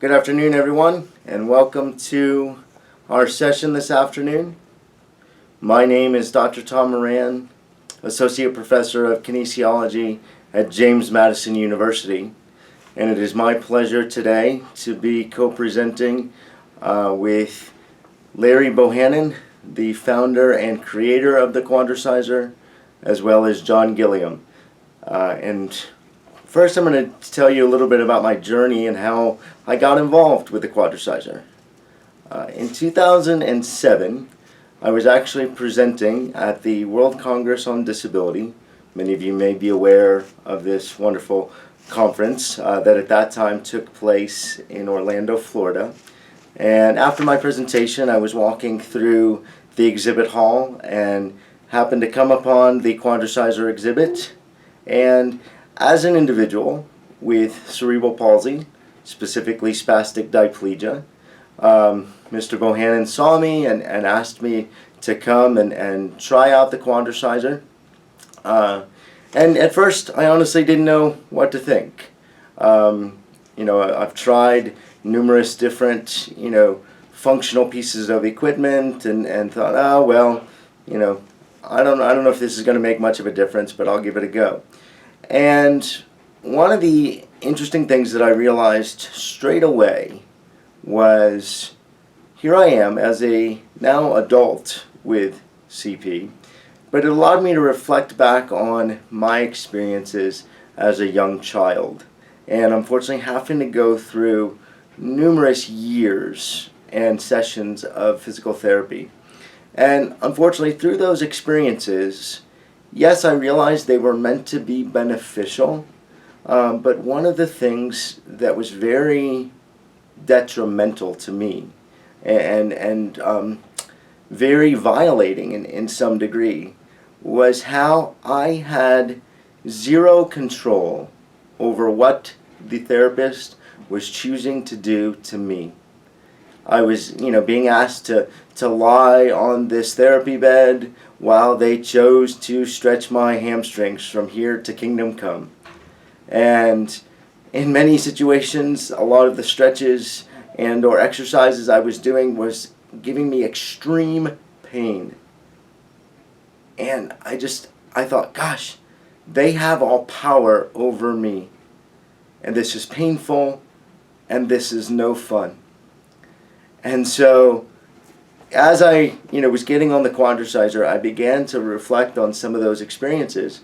Good afternoon, everyone, and welcome to our session this afternoon. My name is Dr. Tom Moran, Associate Professor of Kinesiology at James Madison University, and it is my pleasure today to be co-presenting with Larry Bohannon, the founder and creator of the Quadriciser, as well as John Gilliam. And first, I'm going to tell you a little bit about my journey and how I got involved with the Quadriciser. In 2007, I was actually presenting at the World Congress on Disability. Many of you may be aware of this wonderful conference that at that time took place in Orlando, Florida. And after my presentation, I was walking through the exhibit hall and happened to come upon the Quadriciser exhibit. And as an individual with cerebral palsy, specifically spastic diplegia, Mr. Bohannon saw me and asked me to come and try out the Quadriciser. And at first, I honestly didn't know what to think. I've tried numerous different, functional pieces of equipment and thought, oh, well, I don't know if this is going to make much of a difference, but I'll give it a go. And one of the interesting things that I realized straight away was here I am as a now adult with CP, but it allowed me to reflect back on my experiences as a young child, and unfortunately having to go through numerous years and sessions of physical therapy. And unfortunately through those experiences, yes, I realized they were meant to be beneficial, but one of the things that was very detrimental to me and very violating in some degree was how I had zero control over what the therapist was choosing to do to me. I was, being asked to lie on this therapy bed while they chose to stretch my hamstrings from here to kingdom come. And in many situations, a lot of the stretches and or exercises I was doing was giving me extreme pain. And I thought, gosh, they have all power over me. And this is painful, and this is no fun. And so, as I, was getting on the Quadriciser, I began to reflect on some of those experiences.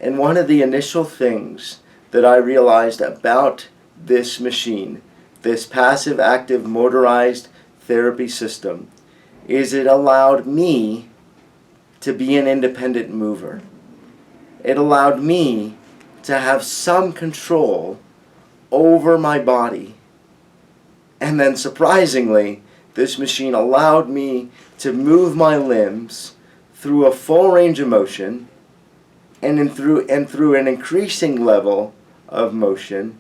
And one of the initial things that I realized about this machine, this passive active motorized therapy system, is it allowed me to be an independent mover. It allowed me to have some control over my body. And then surprisingly, this machine allowed me to move my limbs through a full range of motion and through an increasing level of motion,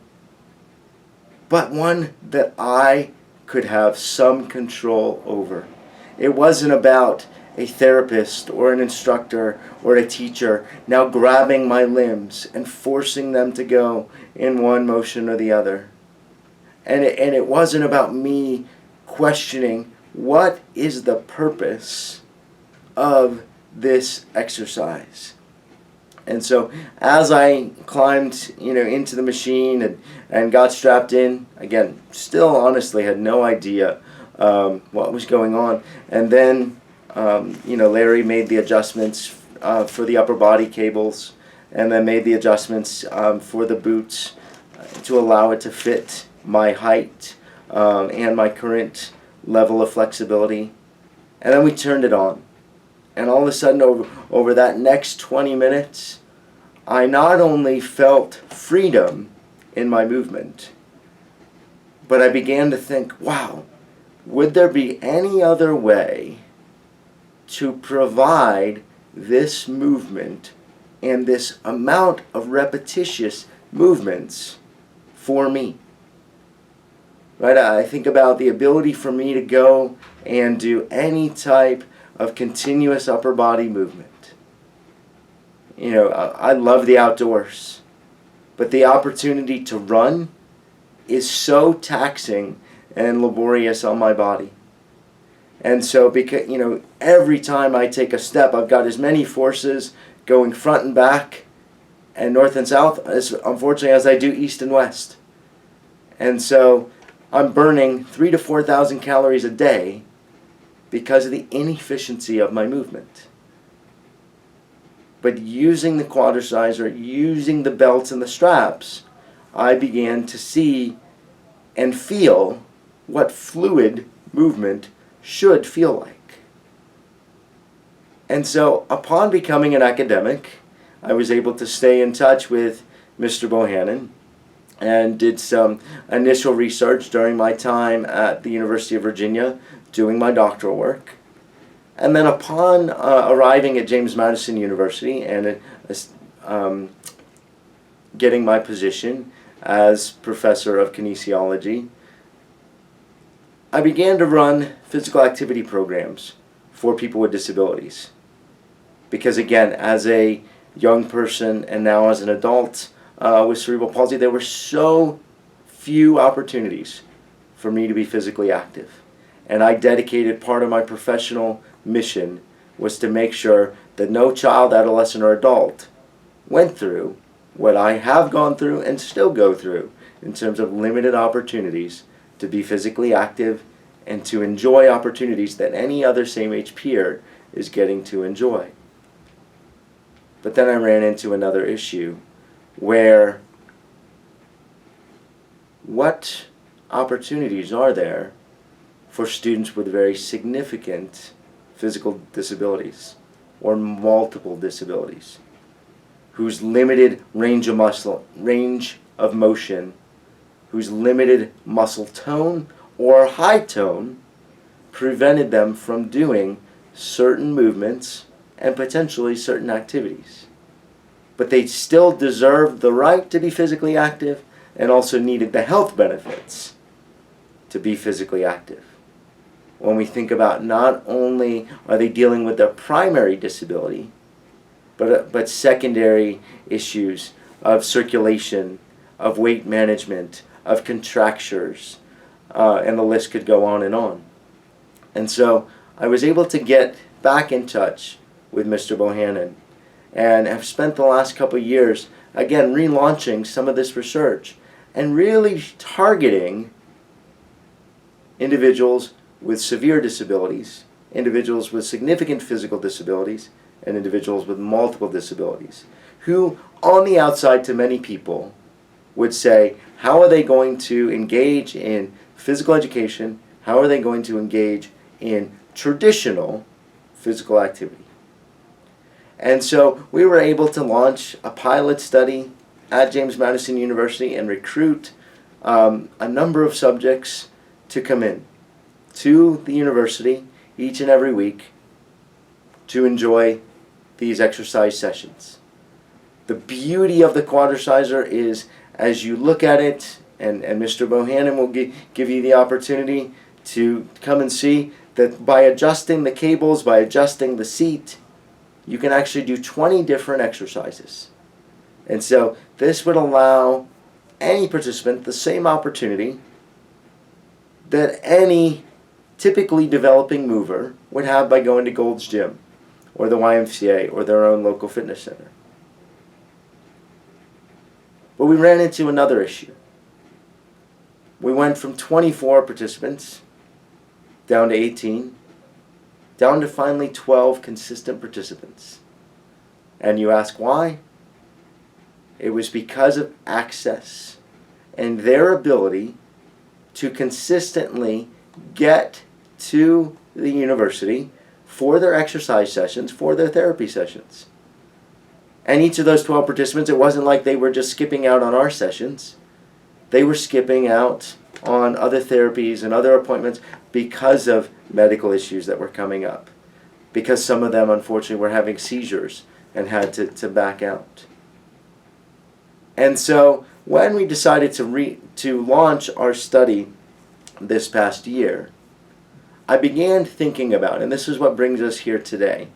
but one that I could have some control over. It wasn't about a therapist or an instructor or a teacher now grabbing my limbs and forcing them to go in one motion or the other. And it wasn't about me questioning what is the purpose of this exercise. And so as I climbed, into the machine and got strapped in, again, still honestly had no idea what was going on. And then, Larry made the adjustments for the upper body cables, and then made the adjustments for the boots to allow it to fit my height and my current level of flexibility. And then we turned it on. And all of a sudden, over that next 20 minutes, I not only felt freedom in my movement, but I began to think, wow, would there be any other way to provide this movement and this amount of repetitious movements for me? Right? I think about the ability for me to go and do any type of continuous upper body movement. I love the outdoors, but the opportunity to run is so taxing and laborious on my body. And so, because, every time I take a step, I've got as many forces going front and back and north and south, unfortunately, as I do east and west. And so I'm burning 3,000 to 4,000 calories a day because of the inefficiency of my movement. But using the Quadriciser, using the belts and the straps, I began to see and feel what fluid movement should feel like. And so upon becoming an academic, I was able to stay in touch with Mr. Bohannon and did some initial research during my time at the University of Virginia doing my doctoral work. And then upon arriving at James Madison University and getting my position as professor of kinesiology, I began to run physical activity programs for people with disabilities. Because again, as a young person and now as an adult with cerebral palsy, there were so few opportunities for me to be physically active. And I dedicated part of my professional mission was to make sure that no child, adolescent, or adult went through what I have gone through and still go through in terms of limited opportunities to be physically active and to enjoy opportunities that any other same-age peer is getting to enjoy. But then I ran into another issue where what opportunities are there for students with very significant physical disabilities or multiple disabilities whose limited range of motion, whose limited muscle tone or high tone prevented them from doing certain movements and potentially certain activities. But they still deserved the right to be physically active and also needed the health benefits to be physically active. When we think about not only are they dealing with their primary disability, but secondary issues of circulation, of weight management, of contractures, and the list could go on and on. And so I was able to get back in touch with Mr. Bohannon and have spent the last couple of years, again, relaunching some of this research and really targeting individuals with severe disabilities, individuals with significant physical disabilities, and individuals with multiple disabilities, who on the outside to many people would say, how are they going to engage in physical education? How are they going to engage in traditional physical activity? And so we were able to launch a pilot study at James Madison University and recruit a number of subjects to come in to the university each and every week to enjoy these exercise sessions. The beauty of the Quadriciser is, as you look at it, and Mr. Bohannon will give you the opportunity to come and see that by adjusting the cables, by adjusting the seat, you can actually do 20 different exercises. And so this would allow any participant the same opportunity that any typically developing mover would have by going to Gold's Gym or the YMCA or their own local fitness center. But we ran into another issue. We went from 24 participants down to 18, down to finally 12 consistent participants. And you ask why? It was because of access and their ability to consistently get to the university for their exercise sessions, for their therapy sessions. And each of those 12 participants, it wasn't like they were just skipping out on our sessions. They were skipping out on other therapies and other appointments because of medical issues that were coming up. Because some of them, unfortunately, were having seizures and had to back out. And so when we decided to launch our study this past year, I began thinking about, and this is what brings us here today,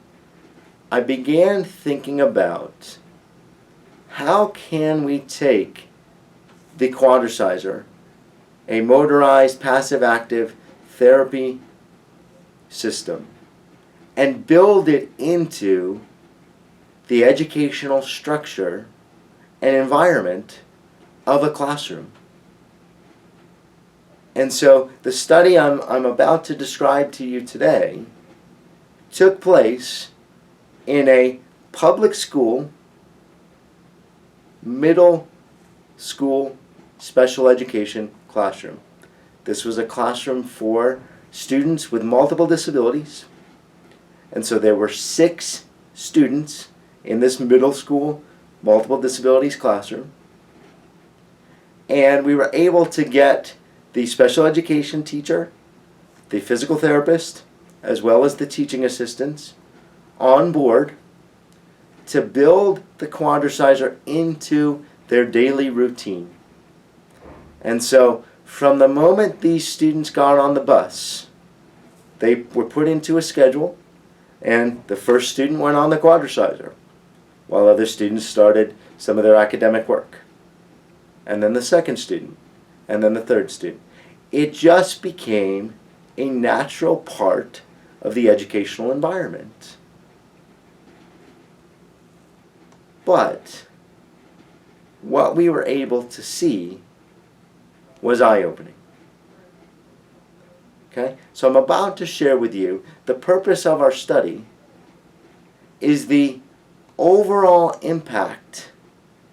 I began thinking about how can we take the Quadriciser a motorized passive-active therapy system and build it into the educational structure and environment of a classroom. And so the study I'm about to describe to you today took place in a public school, middle school special education classroom. This was a classroom for students with multiple disabilities. And so there were 6 students in this middle school multiple disabilities classroom. And we were able to get the special education teacher, the physical therapist, as well as the teaching assistants on board to build the Quadriciser into their daily routine. And so from the moment these students got on the bus, they were put into a schedule, and the first student went on the Quadriciser, while other students started some of their academic work. And then the second student, and then the third student. It just became a natural part of the educational environment. But what we were able to see was eye-opening. Okay? So I'm about to share with you the purpose of our study is the overall impact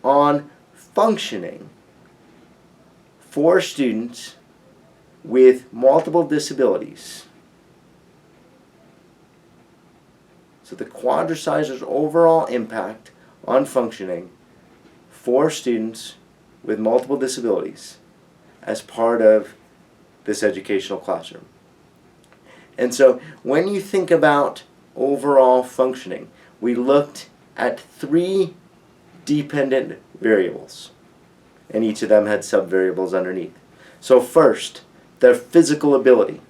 on functioning for students with multiple disabilities. So the Quadriciser's overall impact on functioning for students with multiple disabilities as part of this educational classroom. And so when you think about overall functioning, we looked at 3 dependent variables, and each of them had subvariables underneath. So first, their physical ability.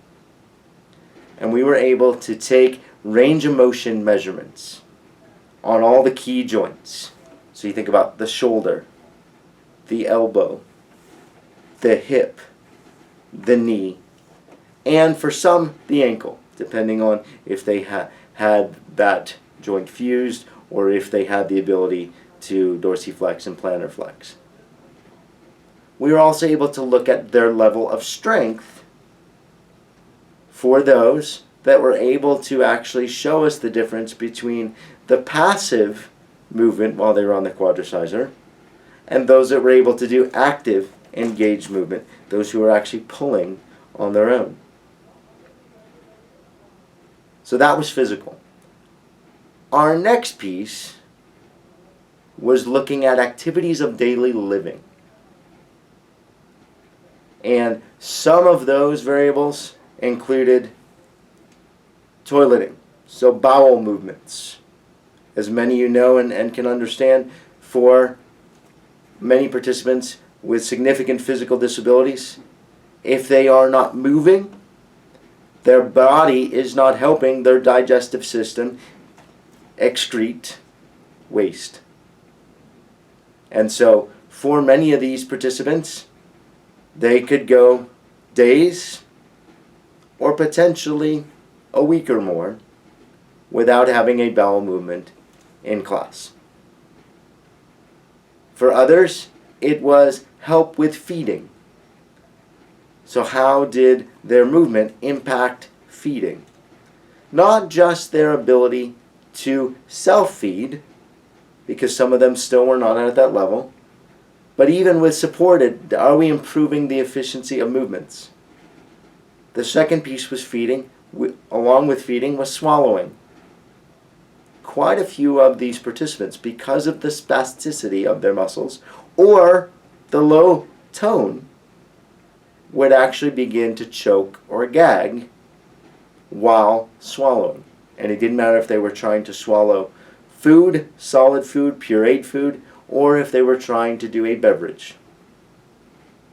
And we were able to take range of motion measurements on all the key joints. So you think about the shoulder, the elbow, the hip, the knee, and for some, the ankle, depending on if they had that joint fused or if they had the ability to dorsiflex and plantar flex. We were also able to look at their level of strength for those that were able to actually show us the difference between the passive movement while they were on the Quadriciser and those that were able to do active engaged movement, those who were actually pulling on their own. So that was physical. Our next piece was looking at activities of daily living. And some of those variables included toileting, so bowel movements. As many of you know and can understand, for many participants with significant physical disabilities, if they are not moving, their body is not helping their digestive system excrete waste. And so for many of these participants, they could go days or potentially a week or more without having a bowel movement in class. For others, it was help with feeding. So how did their movement impact feeding? Not just their ability to self-feed, because some of them still were not at that level, but even with supported, are we improving the efficiency of movements? The second piece was feeding. Along with feeding was swallowing. Quite a few of these participants, because of the spasticity of their muscles or the low tone, would actually begin to choke or gag while swallowing. And it didn't matter if they were trying to swallow food, solid food, pureed food, or if they were trying to do a beverage.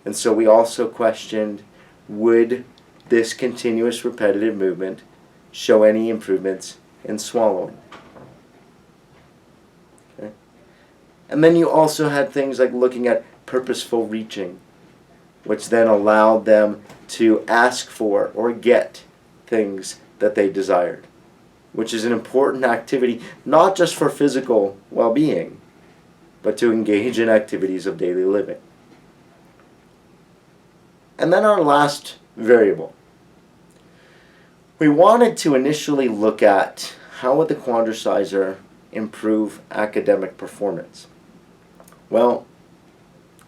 And so we also questioned, would this continuous repetitive movement show any improvements in swallowing? Okay. And then you also had things like looking at purposeful reaching. which then allowed them to ask for or get things that they desired, which is an important activity not just for physical well-being, but to engage in activities of daily living. And then our last variable. We wanted to initially look at how would the Quadriciser improve academic performance. Well,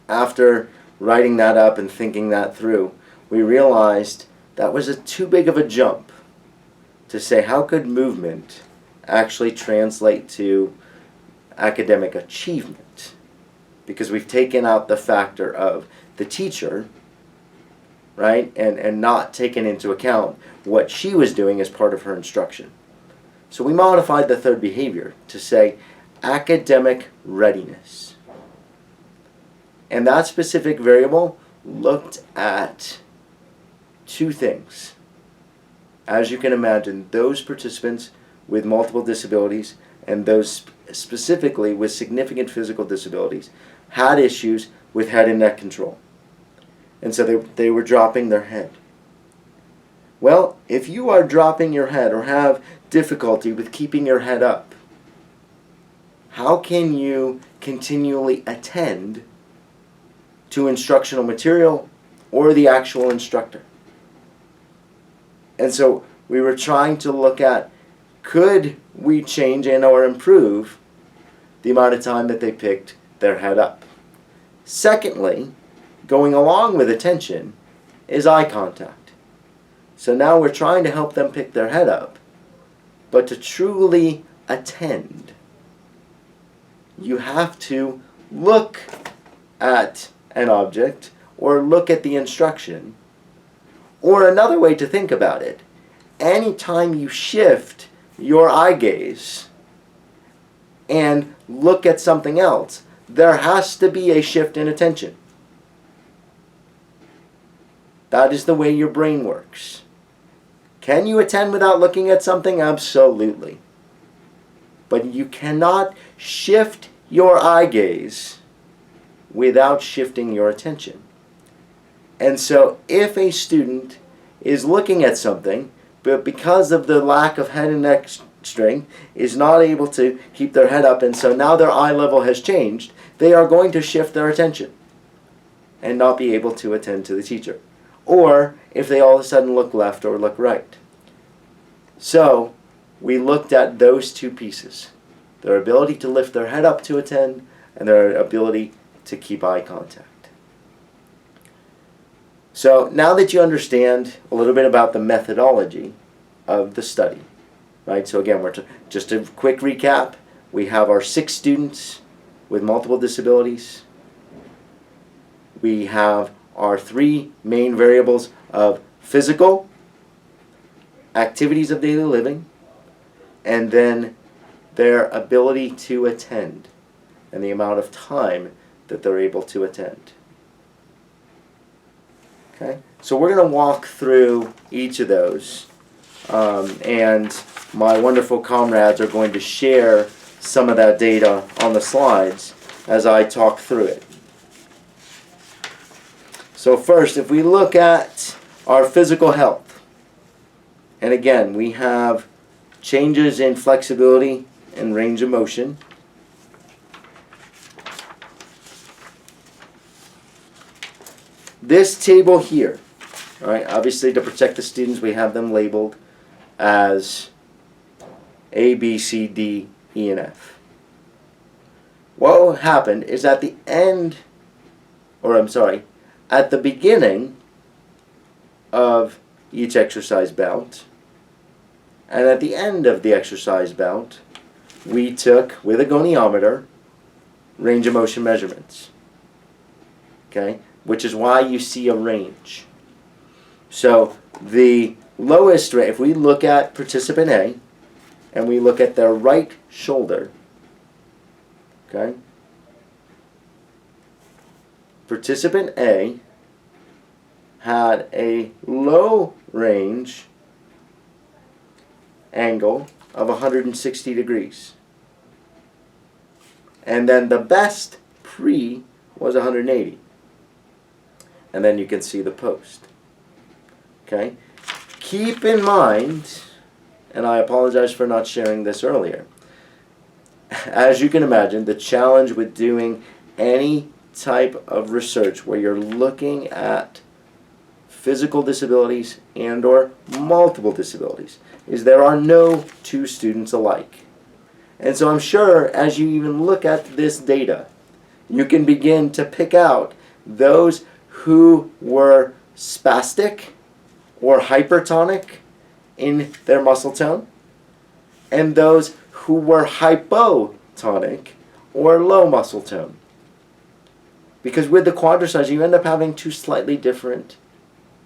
after writing that up and thinking that through, we realized that was too big of a jump to say how could movement actually translate to academic achievement, because we've taken out the factor of the teacher, right, and not taken into account what she was doing as part of her instruction. So we modified the third behavior to say academic readiness. And that specific variable looked at two things. As you can imagine, those participants with multiple disabilities and those specifically with significant physical disabilities had issues with head and neck control. And so they were dropping their head. Well, if you are dropping your head or have difficulty with keeping your head up, how can you continually attend to instructional material or the actual instructor? And so we were trying to look at, could we change and or improve the amount of time that they picked their head up? Secondly, going along with attention is eye contact. So now we're trying to help them pick their head up, but to truly attend, you have to look at an object or look at the instruction. Or another way to think about it, anytime you shift your eye gaze and look at something else, there has to be a shift in attention. That is the way your brain works. Can you attend without looking at something? Absolutely. But you cannot shift your eye gaze without shifting your attention. And so if a student is looking at something, but because of the lack of head and neck strength, is not able to keep their head up, and so now their eye level has changed, they are going to shift their attention and not be able to attend to the teacher. Or if they all of a sudden look left or look right. So we looked at those two pieces, their ability to lift their head up to attend and their ability to keep eye contact. So now that you understand a little bit about the methodology of the study, right? So again, just a quick recap. We have our 6 students with multiple disabilities. We have our 3 main variables of physical, activities of daily living, and then their ability to attend and the amount of time that they're able to attend. Okay? So we're going to walk through each of those, and my wonderful comrades are going to share some of that data on the slides as I talk through it. So first, if we look at our physical health, and again, we have changes in flexibility and range of motion. This table here, all right, obviously to protect the students, we have them labeled as A, B, C, D, E, and F. What happened is at the end, at the beginning of each exercise bout, and at the end of the exercise bout, we took, with a goniometer, range of motion measurements. Okay? Which is why you see a range. So the lowest rate, if we look at participant A, and we look at their right shoulder, okay? Participant A had a low range angle of 160 degrees. And then the best pre was 180. and then you can see the post. Okay? Keep in mind, and I apologize for not sharing this earlier, as you can imagine, the challenge with doing any type of research where you're looking at physical disabilities and or multiple disabilities is there are no two students alike. And so I'm sure as you even look at this data, you can begin to pick out those who were spastic or hypertonic in their muscle tone and those who were hypotonic or low muscle tone. Because with the Quadriciser, you end up having two slightly different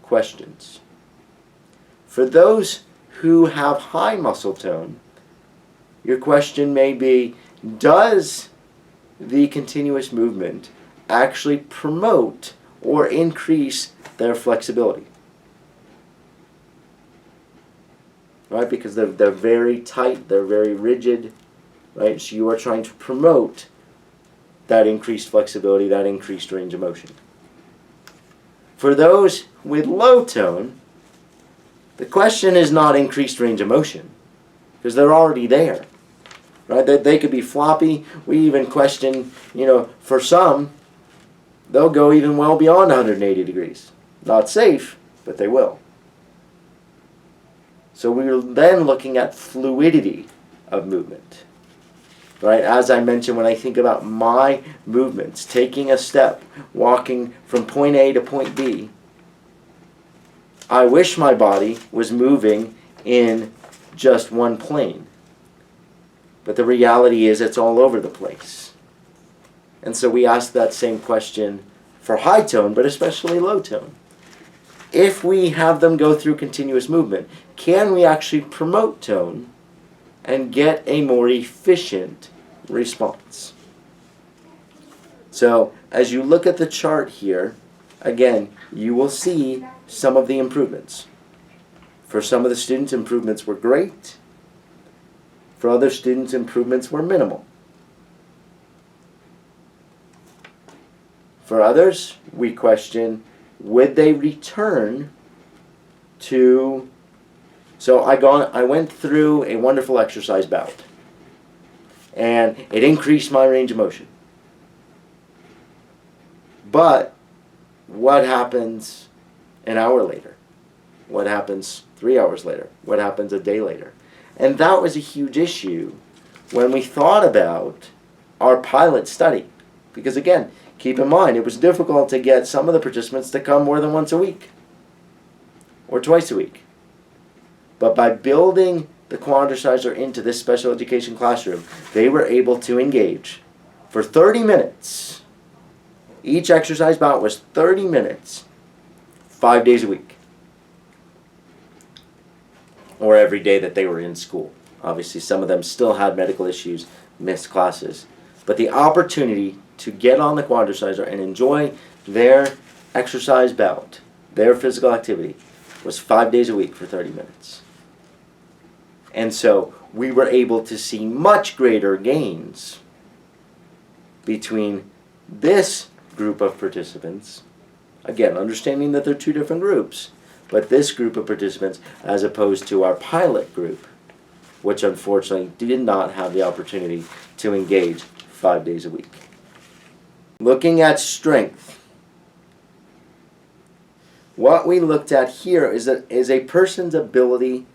questions. For those who have high muscle tone, your question may be, does the continuous movement actually promote or increase their flexibility? Right? Because they're very tight, they're very rigid, right? So you are trying to promote that increased flexibility, that increased range of motion. For those with low tone, the question is not increased range of motion, because they're already there. Right? They could be floppy. We even question, for some, they'll go even well beyond 180 degrees. Not safe, but they will. So we're then looking at fluidity of movement. Right? As I mentioned, when I think about my movements, taking a step, walking from point A to point B, I wish my body was moving in just one plane. But the reality is it's all over the place. And so we ask that same question for high tone, but especially low tone. If we have them go through continuous movement, can we actually promote tone and get a more efficient response? So as you look at the chart here, again, you will see some of the improvements. For some of the students, improvements were great. For other students, improvements were minimal. For others, we question, would they return to... So I went through a wonderful exercise bout, and it increased my range of motion. But what happens an hour later? What happens 3 hours later? What happens a day later? And that was a huge issue when we thought about our pilot study. Because again, keep in mind, it was difficult to get some of the participants to come more than once a week or twice a week. But by building the Quadriciser into this special education classroom, they were able to engage for 30 minutes. Each exercise bout was 30 minutes, 5 days a week. Or every day that they were in school. Obviously, some of them still had medical issues, missed classes. But the opportunity to get on the Quadriciser and enjoy their exercise bout, their physical activity, was 5 days a week for 30 minutes. And so we were able to see much greater gains between this group of participants, again, understanding that they're two different groups, but this group of participants as opposed to our pilot group, which unfortunately did not have the opportunity to engage 5 days a week. Looking at strength, what we looked at here is a person's ability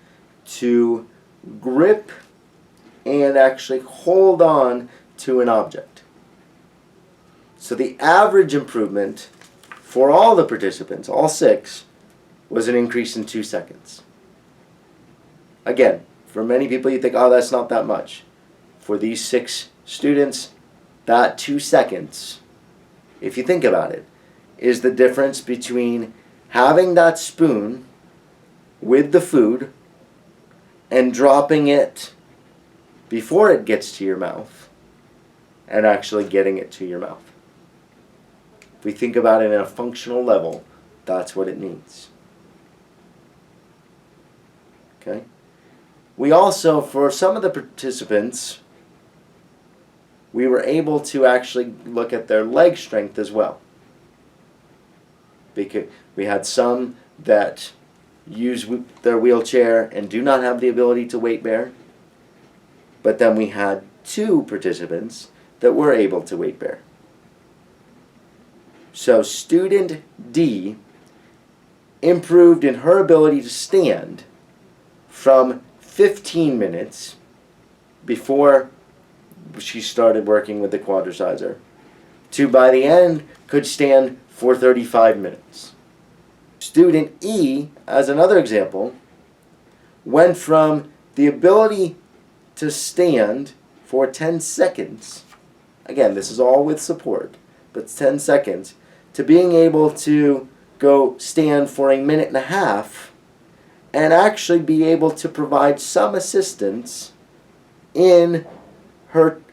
to grip and actually hold on to an object. So the average improvement for all the participants, all 6, was an increase in 2 seconds. Again, for many people you think, oh, that's not that much. For these 6 students, that 2 seconds, if you think about it, is the difference between having that spoon with the food and dropping it before it gets to your mouth and actually getting it to your mouth. If we think about it in a functional level, that's what it means. Okay? We also, for some of the participants, we were able to actually look at their leg strength as well. because we had some that use their wheelchair and do not have the ability to weight bear. But then we had 2 participants that were able to weight bear. So student D improved in her ability to stand from 15 minutes before she started working with the Quadriciser to, by the end, could stand for 35 minutes. Student E, as another example, went from the ability to stand for 10 seconds, again, this is all with support, but 10 seconds, to being able to go stand for 1.5 minutes and actually be able to provide some assistance in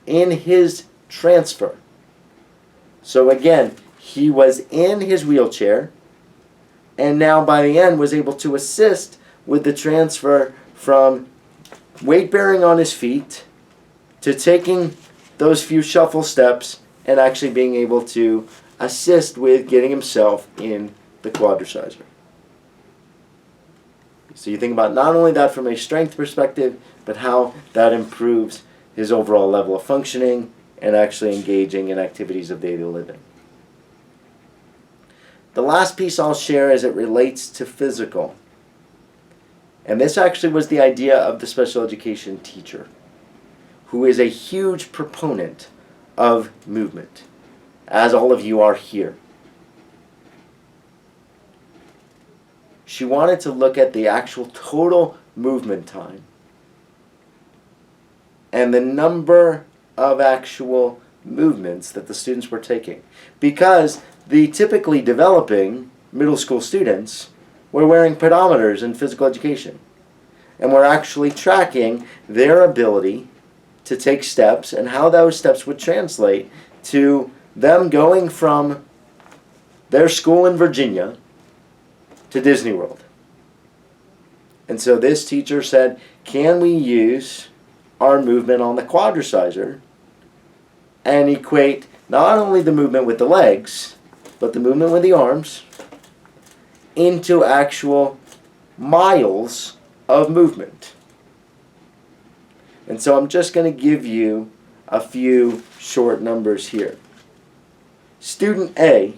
his transfer. So again, he was in his wheelchair and now by the end was able to assist with the transfer from weight bearing on his feet to taking those few shuffle steps and actually being able to assist with getting himself in the Quadriciser. So you think about not only that from a strength perspective, but how that improves his overall level of functioning and actually engaging in activities of daily living. The last piece I'll share as it relates to physical. And this actually was the idea of the special education teacher, who is a huge proponent of movement, as all of you are here. She wanted to look at the actual total movement time and the number of actual movements that the students were taking. Because the typically developing middle school students were wearing pedometers in physical education. And we're actually tracking their ability to take steps and how those steps would translate to them going from their school in Virginia to Disney World. And so this teacher said, can we use our movement on the Quadriciser and equate not only the movement with the legs, but the movement with the arms into actual miles of movement. And so I'm just going to give you a few short numbers here. Student A,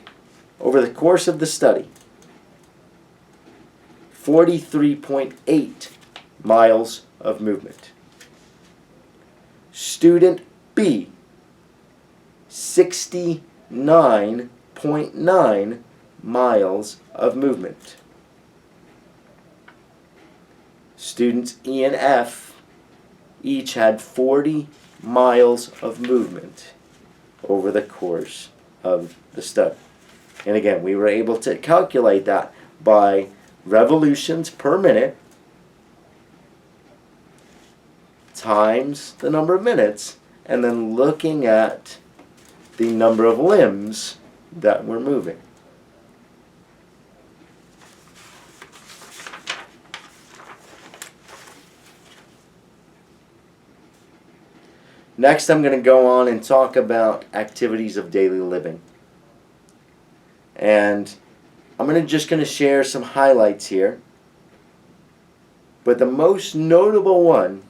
over the course of the study, 43.8 miles of movement. Student B, 69.9 miles of movement. Students E and F each had 40 miles of movement over the course of the study. And again, we were able to calculate that by revolutions per minute times the number of minutes, and then looking at the number of limbs that we're moving. Next, I'm going to go on and talk about activities of daily living. And I'm just going to share some highlights here. But the most notable one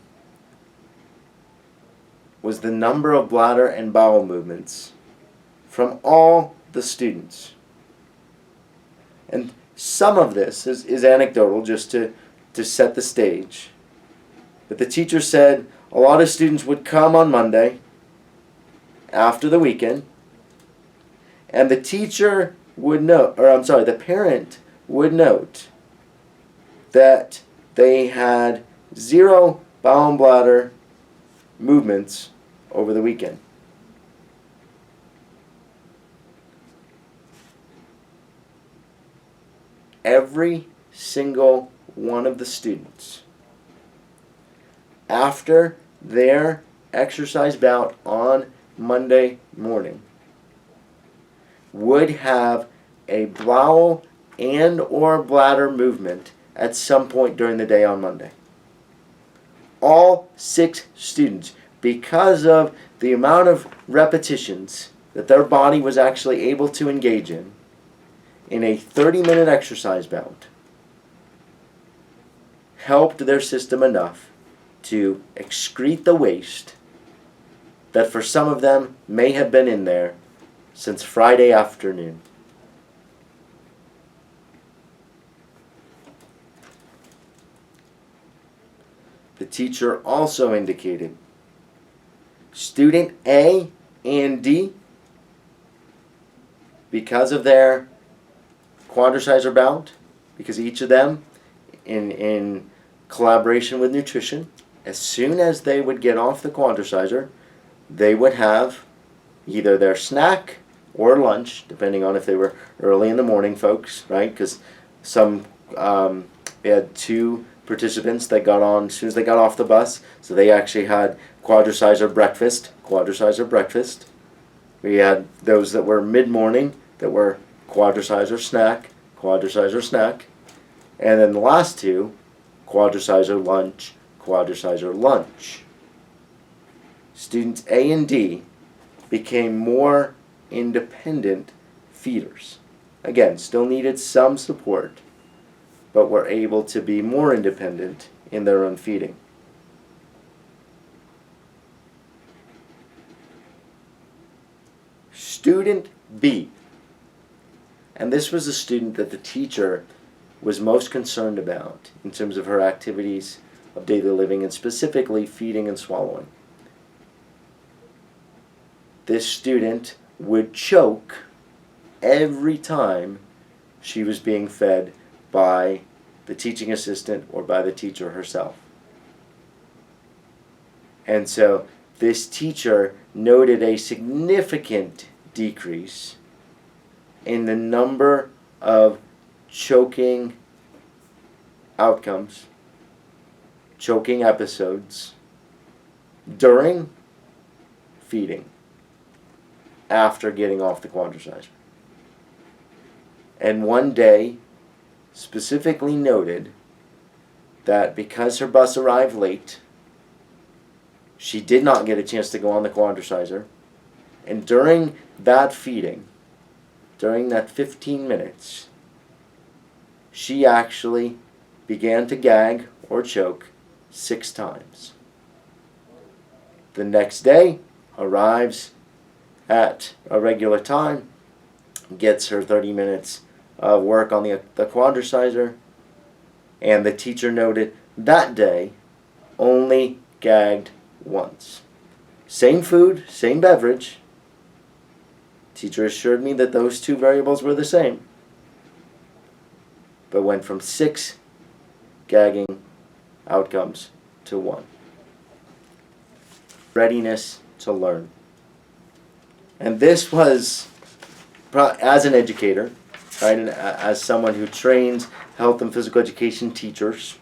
was the number of bladder and bowel movements from all the students. And some of this is anecdotal, just to set the stage. But the teacher said a lot of students would come on Monday after the weekend, and the teacher would note, the parent would note that they had 0 bowel and bladder movements over the weekend. Every single one of the students, after their exercise bout on Monday morning, would have a bowel and or bladder movement at some point during the day on Monday. All 6 students, because of the amount of repetitions that their body was actually able to engage in, in a 30-minute exercise bout helped their system enough to excrete the waste that for some of them may have been in there since Friday afternoon. The teacher also indicated student A and D, because of their Quadriciser bout, because each of them in collaboration with nutrition, as soon as they would get off the Quadriciser, they would have either their snack or lunch, depending on if they were early in the morning folks, right? Because some, we had 2 participants that got on as soon as they got off the bus, so they actually had Quadriciser breakfast. We had those that were mid-morning that were Quadriciser snack, and then the last 2, Quadriciser lunch. Students A and D became more independent feeders. Again, still needed some support, but were able to be more independent in their own feeding. Student B, and this was a student that the teacher was most concerned about in terms of her activities of daily living, and specifically feeding and swallowing. This student would choke every time she was being fed by the teaching assistant or by the teacher herself. And so this teacher noted a significant decrease in the number of choking outcomes, choking episodes during feeding after getting off the Quadriciser. And one day specifically noted that because her bus arrived late, she did not get a chance to go on the Quadriciser, and during that feeding, during that 15 minutes, she actually began to gag or choke 6 times. The next day, arrives at a regular time, gets her 30 minutes of work on the Quadriciser, and the teacher noted that day only gagged once. Same food, same beverage. Teacher assured me that those 2 variables were the same, but went from 6 gagging outcomes to 1. Readiness to learn. And this was, as an educator, right, and as someone who trains health and physical education teachers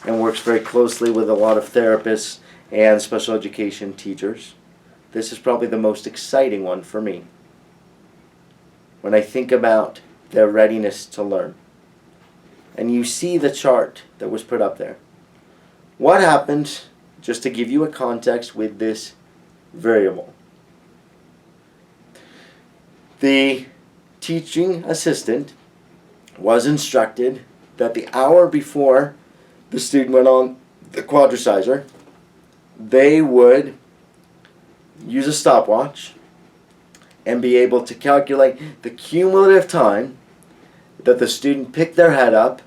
and works very closely with a lot of therapists and special education teachers, this is probably the most exciting one for me when I think about their readiness to learn. And you see the chart that was put up there. What happened, just to give you a context with this variable? The teaching assistant was instructed that the hour before the student went on the Quadriciser, they would use a stopwatch and be able to calculate the cumulative time that the student picked their head up,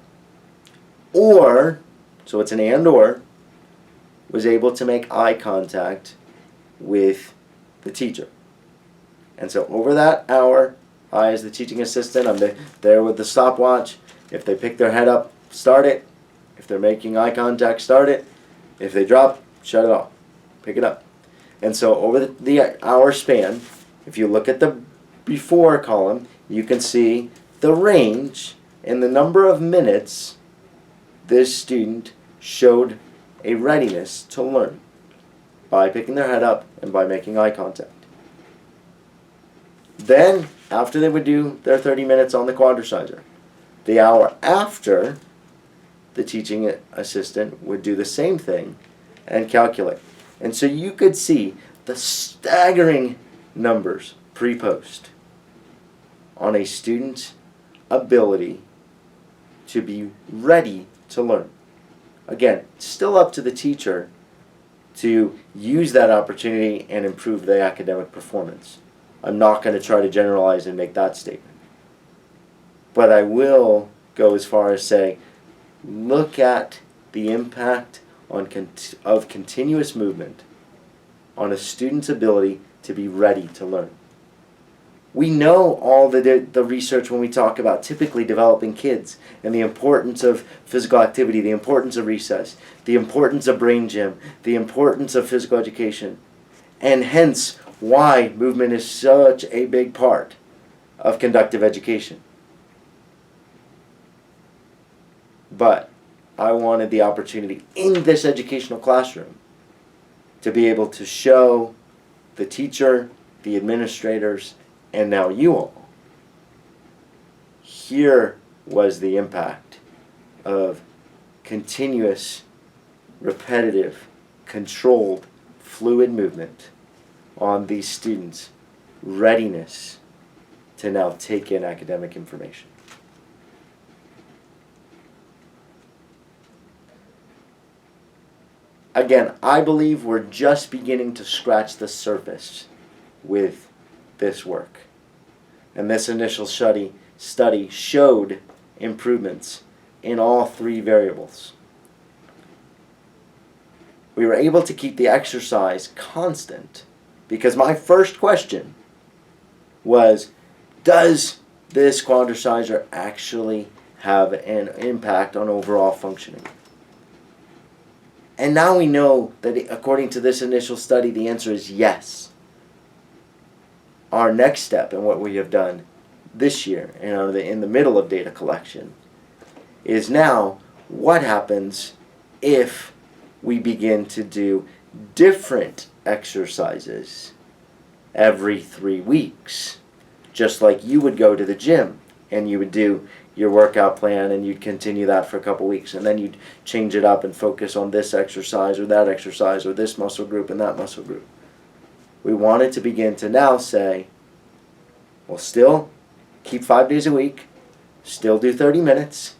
or, so it's an and or, was able to make eye contact with the teacher. And so over that hour, I as the teaching assistant, I'm there with the stopwatch. If they pick their head up, start it. If they're making eye contact, start it. If they drop, shut it off. Pick it up. And so over the hour span, if you look at the before column, you can see the range and the number of minutes this student showed a readiness to learn by picking their head up and by making eye contact. Then, after they would do their 30 minutes on the Quadriciser, the hour after, the teaching assistant would do the same thing and calculate. And so you could see the staggering numbers pre-post on a student's ability to be ready to learn. Again, it's still up to the teacher to use that opportunity and improve the academic performance. I'm not going to try to generalize and make that statement. But I will go as far as say, look at the impact of continuous movement on a student's ability to be ready to learn. We know all the research when we talk about typically developing kids and the importance of physical activity, the importance of recess, the importance of brain gym, the importance of physical education, and hence why movement is such a big part of conductive education. But I wanted the opportunity in this educational classroom to be able to show the teacher, the administrators, and now you all, here was the impact of continuous, repetitive, controlled, fluid movement on these students' readiness to now take in academic information. Again, I believe we're just beginning to scratch the surface with this work. And this initial study showed improvements in all 3 variables. We were able to keep the exercise constant because my first question was, does this Quadriciser actually have an impact on overall functioning? And now we know that according to this initial study, the answer is yes. Our next step and what we have done this year, in the middle of data collection, is now what happens if we begin to do different exercises every 3 weeks. Just like you would go to the gym and you would do your workout plan and you'd continue that for a couple weeks and then you'd change it up and focus on this exercise or that exercise or this muscle group and that muscle group. We wanted to begin to now say, well, still keep 5 days a week, still do 30 minutes,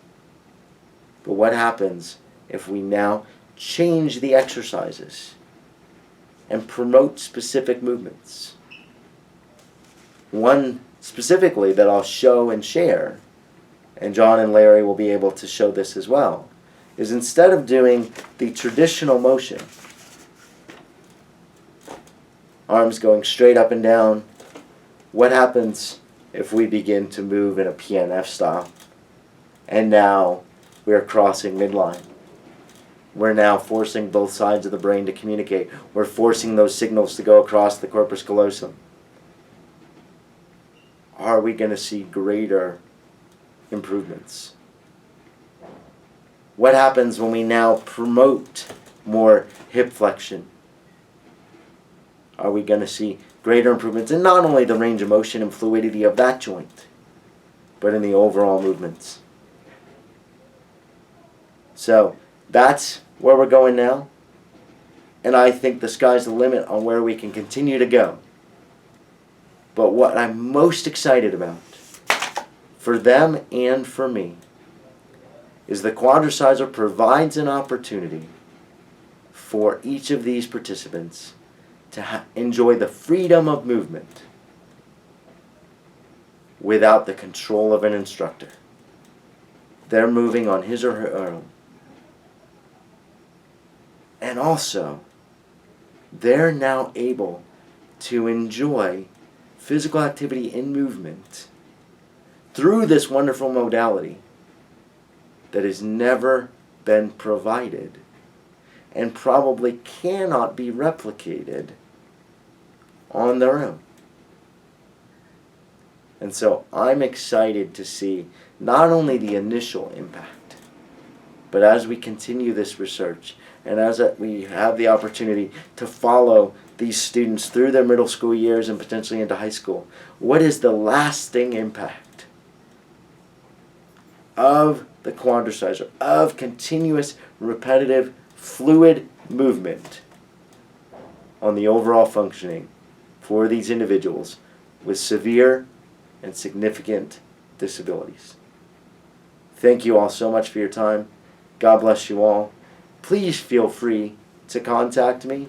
but what happens if we now change the exercises and promote specific movements? One specifically that I'll show and share, and John and Larry will be able to show this as well, is instead of doing the traditional motion, arms going straight up and down, what happens if we begin to move in a PNF style? And now we're crossing midline. We're now forcing both sides of the brain to communicate. We're forcing those signals to go across the corpus callosum. Are we going to see greater improvements? What happens when we now promote more hip flexion? Are we going to see greater improvements in not only the range of motion and fluidity of that joint, but in the overall movements? So that's where we're going now. And I think the sky's the limit on where we can continue to go. But what I'm most excited about, for them and for me, is the Quadriciser provides an opportunity for each of these participants to enjoy the freedom of movement without the control of an instructor. They're moving on his or her own. And also, they're now able to enjoy physical activity and movement through this wonderful modality that has never been provided and probably cannot be replicated on their own. And so I'm excited to see not only the initial impact, but as we continue this research and as we have the opportunity to follow these students through their middle school years and potentially into high school, what is the lasting impact of the Quadriciser, of continuous, repetitive, fluid movement on the overall functioning for these individuals with severe and significant disabilities. Thank you all so much for your time. God bless you all. Please feel free to contact me.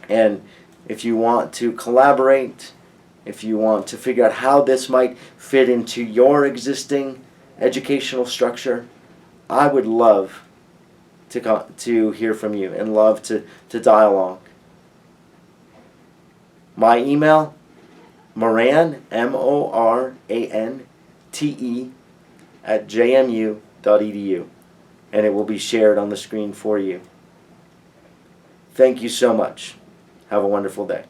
And if you want to collaborate, if you want to figure out how this might fit into your existing educational structure, I would love to hear from you and love to dialogue. My email, Moran, MORANTE, @jmu.edu, and it will be shared on the screen for you. Thank you so much. Have a wonderful day.